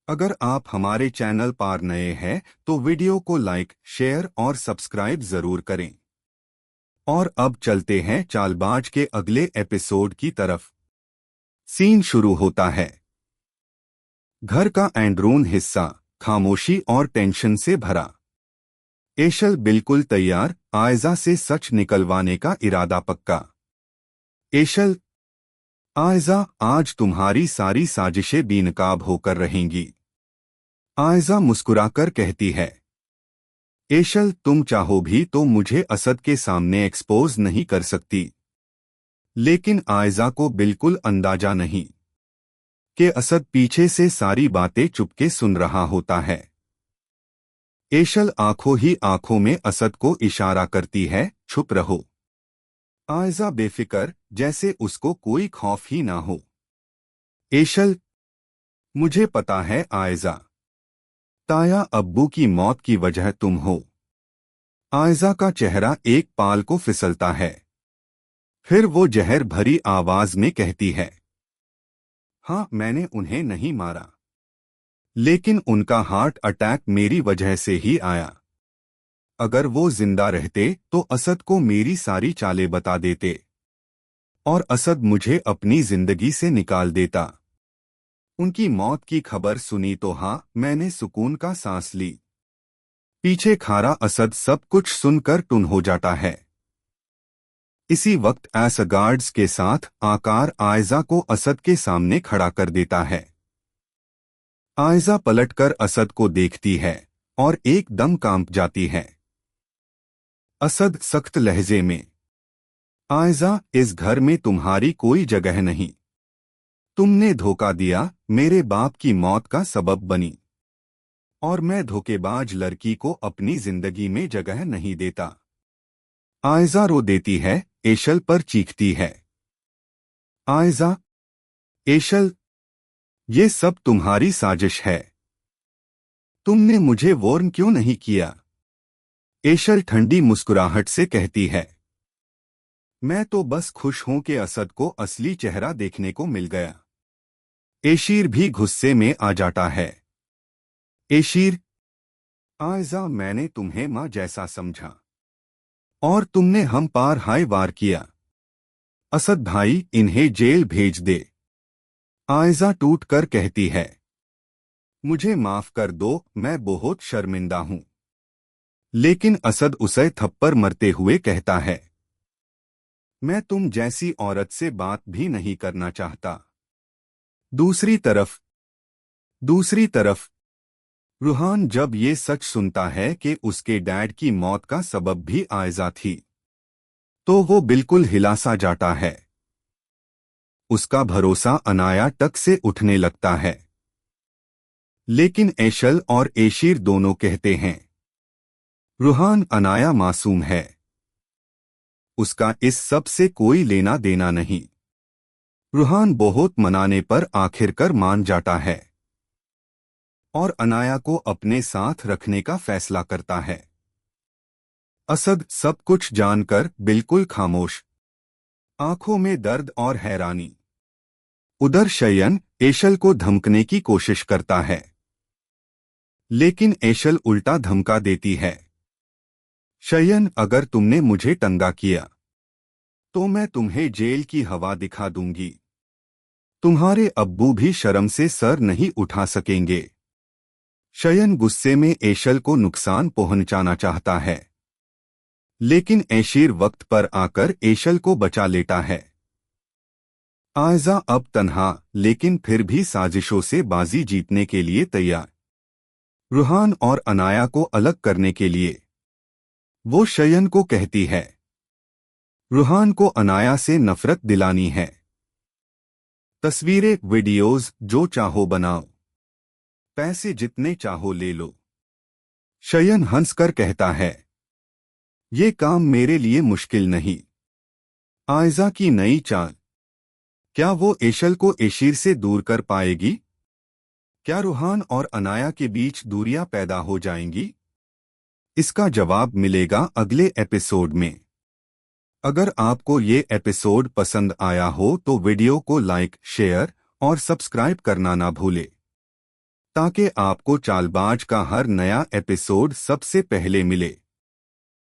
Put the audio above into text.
अगर आप हमारे चैनल पर नए हैं तो वीडियो को लाइक, शेयर और सब्सक्राइब जरूर करें। और अब चलते हैं चालबाज के अगले एपिसोड की तरफ। सीन शुरू होता है। घर का एंडरून हिस्सा खामोशी और टेंशन से भरा। एशल बिल्कुल तैयार, आयजा से सच निकलवाने का इरादा पक्का। एशल, आयजा आज तुम्हारी सारी साजिशें बेनकाब होकर रहेंगी। आयजा मुस्कुराकर कहती है। एशल, तुम चाहो भी तो मुझे असद के सामने एक्सपोज नहीं कर सकती। लेकिन आयजा को बिल्कुल अंदाजा नहीं कि असद पीछे से सारी बातें चुपके सुन रहा होता है। एशल आंखों ही आंखों में असद को इशारा करती है, छुप रहो। आयजा बेफिक्र, जैसे उसको कोई खौफ ही ना हो। एशल, मुझे पता है आयजा, ताया अब्बू की मौत की वजह तुम हो। आयजा का चेहरा एक पाल को फिसलता है। फिर वो जहर भरी आवाज में कहती है, हाँ, मैंने उन्हें नहीं मारा, लेकिन उनका हार्ट अटैक मेरी वजह से ही आया। अगर वो जिंदा रहते तो असद को मेरी सारी चालें बता देते और असद मुझे अपनी जिंदगी से निकाल देता। उनकी मौत की खबर सुनी तो हाँ, मैंने सुकून का सांस ली। पीछे खारा असद सब कुछ सुनकर टुन हो जाता है। इसी वक्त एसगार्ड्स के साथ आकार आयजा को असद के सामने खड़ा कर देता है। आयजा पलटकर असद को देखती है और एकदम कांप जाती है। असद सख्त लहजे में, आयजा, इस घर में तुम्हारी कोई जगह नहीं। तुमने धोखा दिया, मेरे बाप की मौत का सबब बनी। और मैं धोखेबाज लड़की को अपनी जिंदगी में जगह नहीं देता। आयजा रो देती है, एशल पर चीखती है। आयजा, एशल, ये सब तुम्हारी साजिश है। तुमने मुझे वार्न क्यों नहीं किया? एशल ठंडी मुस्कुराहट से कहती है, मैं तो बस खुश हूं कि असद को असली चेहरा देखने को मिल गया। एशीर भी गुस्से में आ जाता है। एशीर, आयजा, मैंने तुम्हें माँ जैसा समझा और तुमने हम पर हाय वार किया। असद भाई, इन्हें जेल भेज दे। आयजा टूट कर कहती है, मुझे माफ कर दो, मैं बहुत शर्मिंदा हूं। लेकिन असद उसे थप्पड़ मरते हुए कहता है, मैं तुम जैसी औरत से बात भी नहीं करना चाहता। दूसरी तरफ रूहान जब ये सच सुनता है कि उसके डैड की मौत का सबब भी आयजा थी, तो वो बिल्कुल हिला सा जाता है। उसका भरोसा अनाया टक से उठने लगता है। लेकिन एशल और एशीर दोनों कहते हैं, रूहान, अनाया मासूम है, उसका इस सब से कोई लेना देना नहीं। रूहान बहुत मनाने पर आखिरकार मान जाता है और अनाया को अपने साथ रखने का फैसला करता है। असद सब कुछ जानकर बिल्कुल खामोश, आंखों में दर्द और हैरानी। उधर शयन एशल को धमकने की कोशिश करता है, लेकिन एशल उल्टा धमका देती है। शयन, अगर तुमने मुझे टंगा किया तो मैं तुम्हें जेल की हवा दिखा दूंगी। तुम्हारे अब्बू भी शर्म से सर नहीं उठा सकेंगे। शयन गुस्से में एशल को नुकसान पहुंचाना चाहता है, लेकिन एशीर वक्त पर आकर एशल को बचा लेता है। आयजा अब तन्हा, लेकिन फिर भी साजिशों से बाजी जीतने के लिए तैयार। रूहान और अनाया को अलग करने के लिए वो शयन को कहती है, रूहान को अनाया से नफरत दिलानी है। तस्वीरें, वीडियोस जो चाहो बनाओ, पैसे जितने चाहो ले लो। शयन हंसकर कहता है, ये काम मेरे लिए मुश्किल नहीं। आयजा की नई चाल, क्या वो एशल को एशीर से दूर कर पाएगी? क्या रूहान और अनाया के बीच दूरियां पैदा हो जाएंगी? इसका जवाब मिलेगा अगले एपिसोड में। अगर आपको ये एपिसोड पसंद आया हो तो वीडियो को लाइक, शेयर और सब्सक्राइब करना ना भूले। ताकि आपको चालबाज का हर नया एपिसोड सबसे पहले मिले।